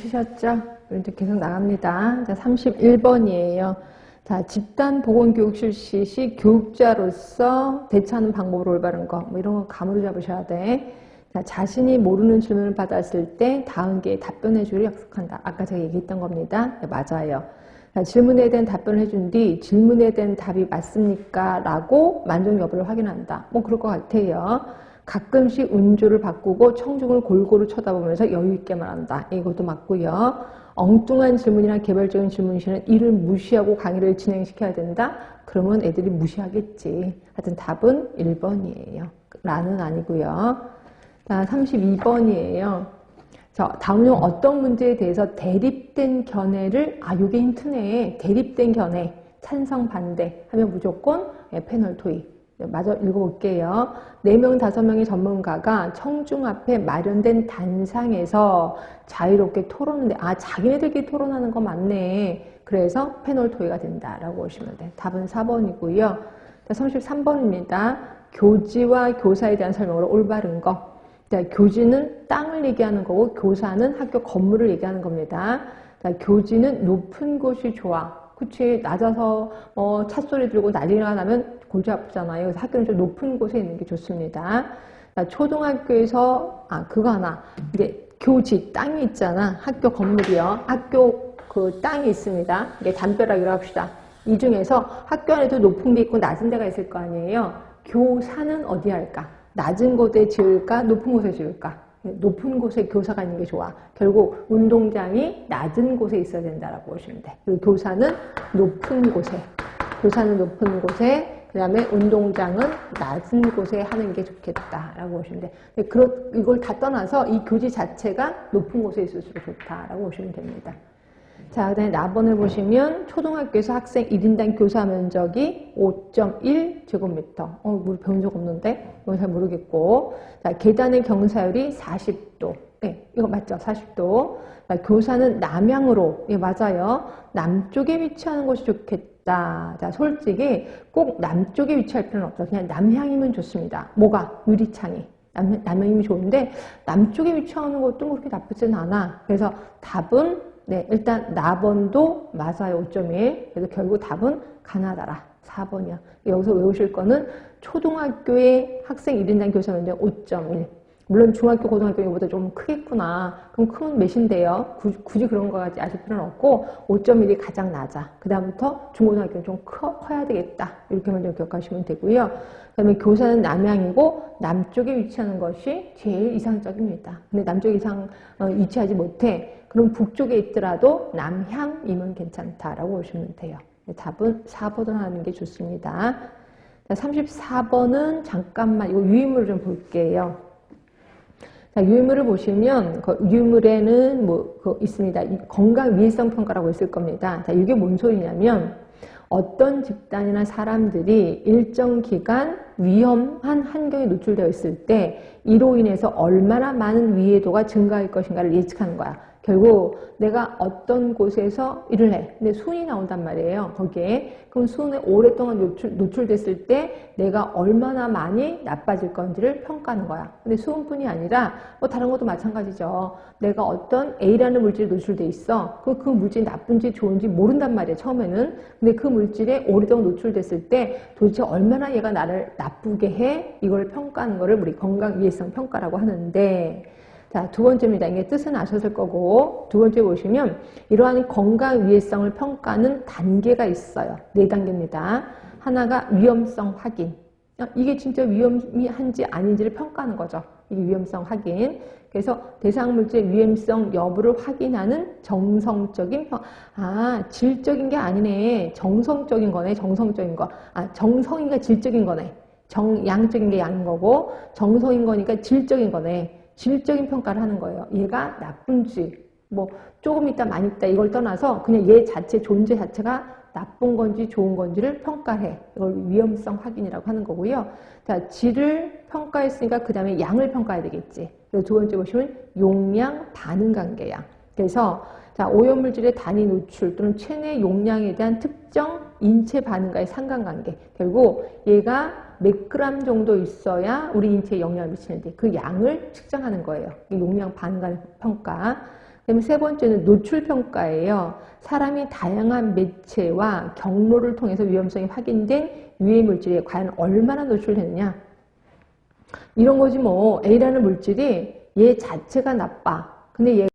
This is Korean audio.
보시셨죠? 이제 계속 나갑니다. 자, 31번이에요. 자, 집단 보건교육 실시 시 교육자로서 대처하는 방법으로 올바른 거, 뭐 이런 거 감으로 잡으셔야 돼. 자, 자신이 모르는 질문을 받았을 때 다음 기회에 답변해 주기를 약속한다. 아까 제가 얘기했던 겁니다. 네, 맞아요. 자, 질문에 대한 답변을 해준 뒤 질문에 대한 답이 맞습니까? 라고 만족 여부를 확인한다. 뭐 그럴 것 같아요. 가끔씩 운조를 바꾸고 청중을 골고루 쳐다보면서 여유있게 말한다. 이것도 맞고요. 엉뚱한 질문이나 개별적인 질문 시에는 이를 무시하고 강의를 진행시켜야 된다? 그러면 애들이 무시하겠지. 하여튼 답은 1번이에요. 라는 아니고요. 자, 32번이에요. 다음 중 어떤 문제에 대해서 대립된 견해를, 요게 힌트네. 대립된 견해, 찬성, 반대 하면 무조건 패널 토의. 마저 읽어볼게요. 4명, 5명의 전문가가 청중 앞에 마련된 단상에서 자유롭게 토론하는데, 자기네들끼리 토론하는 거 맞네. 그래서 패널 토의가 된다라고 보시면 돼. 답은 4번이고요. 자, 33번입니다. 교지와 교사에 대한 설명으로 올바른 거. 자, 교지는 땅을 얘기하는 거고 교사는 학교 건물을 얘기하는 겁니다. 자, 교지는 높은 곳이 좋아. 그치, 낮아서 찻소리 들고 난리가 나면 골치 아프잖아요. 그래서 학교는 좀 높은 곳에 있는 게 좋습니다. 자, 초등학교에서 그거 하나. 이게 교지, 땅이 있잖아. 학교 건물이요. 학교 그 땅이 있습니다. 이게 담벼락이라고 합시다. 이 중에서 학교 안에도 높은 게 있고 낮은 데가 있을 거 아니에요. 교사는 어디 할까? 낮은 곳에 지을까? 높은 곳에 지을까? 높은 곳에 교사가 있는 게 좋아. 결국 운동장이 낮은 곳에 있어야 된다라고 보시면 돼. 그리고 교사는 높은 곳에, 그 다음에 운동장은 낮은 곳에 하는 게 좋겠다라고 보시면 돼. 이걸 다 떠나서 이 교지 자체가 높은 곳에 있을수록 좋다라고 보시면 됩니다. 자, 그 다음에 나번을 보시면 초등학교에서 학생 1인당 교사 면적이 5.1 제곱미터. 우리 배운 적 없는데? 이건 잘 모르겠고. 자, 계단의 경사율이 40도. 네, 이거 맞죠? 40도. 자, 교사는 남향으로. 예, 맞아요. 남쪽에 위치하는 것이 좋겠다. 자, 솔직히 꼭 남쪽에 위치할 필요는 없어. 그냥 남향이면 좋습니다. 뭐가? 유리창이. 남향이면 좋은데 남쪽에 위치하는 것도 그렇게 나쁘진 않아. 그래서 답은 일단 나번도 맞아요. 5.1. 그래서 결국 답은 가나다라. 4번이야. 여기서 외우실 거는 초등학교의 학생 1인당 교사 면적 5.1. 물론 중학교, 고등학교 이보다 좀 크겠구나. 그럼 크면 몇인데요? 굳이 그런 거까지 아실 필요는 없고 5.1이 가장 낮아. 그 다음부터 중고등학교는 좀 커야 되겠다. 이렇게만 좀 기억하시면 되고요. 그 다음에 교사는 남향이고 남쪽에 위치하는 것이 제일 이상적입니다. 근데 남쪽 이상 위치하지 못해. 그럼 북쪽에 있더라도 남향이면 괜찮다라고 보시면 돼요. 답은 4번을 하는 게 좋습니다. 자, 34번은 잠깐만 이거 유인물을 좀 볼게요. 자, 유인물을 보시면 유인물에는 있습니다. 건강 위해성 평가라고 있을 겁니다. 자, 이게 뭔 소리냐면 어떤 집단이나 사람들이 일정 기간 위험한 환경에 노출되어 있을 때 이로 인해서 얼마나 많은 위해도가 증가할 것인가를 예측하는 거야. 결국 내가 어떤 곳에서 일을 해. 근데 수은이 나온단 말이에요. 거기에. 그럼 수은에 오랫동안 노출됐을 때 내가 얼마나 많이 나빠질 건지를 평가하는 거야. 근데 수은뿐이 아니라 다른 것도 마찬가지죠. 내가 어떤 A라는 물질에 노출돼 있어. 그 물질이 나쁜지 좋은지 모른단 말이에요. 처음에는. 근데 그 물질에 오랫동안 노출됐을 때 도대체 얼마나 얘가 나를 나쁘게 해? 이걸 평가하는 거를 우리 건강 위해성 평가라고 하는데 자, 두 번째입니다. 이게 뜻은 아셨을 거고 두 번째 보시면 이러한 건강 위해성을 평가하는 단계가 있어요. 4단계입니다. 하나가 위험성 확인. 이게 진짜 위험한지 아닌지를 평가하는 거죠. 이게 위험성 확인. 그래서 대상 물질의 위험성 여부를 확인하는 정성적인 질적인 게 아니네. 정성적인 거네. 정성적인 거. 정성이니까 질적인 거네. 양적인 게 양인 거고 정성인 거니까 질적인 거네. 질적인 평가를 하는 거예요. 얘가 나쁜지, 조금 있다, 많이 있다, 이걸 떠나서 그냥 얘 자체, 존재 자체가 나쁜 건지 좋은 건지를 평가해. 이걸 위험성 확인이라고 하는 거고요. 자, 질을 평가했으니까 그 다음에 양을 평가해야 되겠지. 그리고 두 번째 보시면 용량 반응 관계야. 그래서 자, 오염물질의 단위 노출 또는 체내 용량에 대한 특정 인체 반응과의 상관관계. 결국 얘가 몇 그램 정도 있어야 우리 인체에 영향을 미치는데 그 양을 측정하는 거예요. 용량 반응 평가. 그다음에 세 번째는 노출평가예요. 사람이 다양한 매체와 경로를 통해서 위험성이 확인된 유해물질에 과연 얼마나 노출했느냐. 이런 거지 뭐. A라는 물질이 얘 자체가 나빠. 근데 얘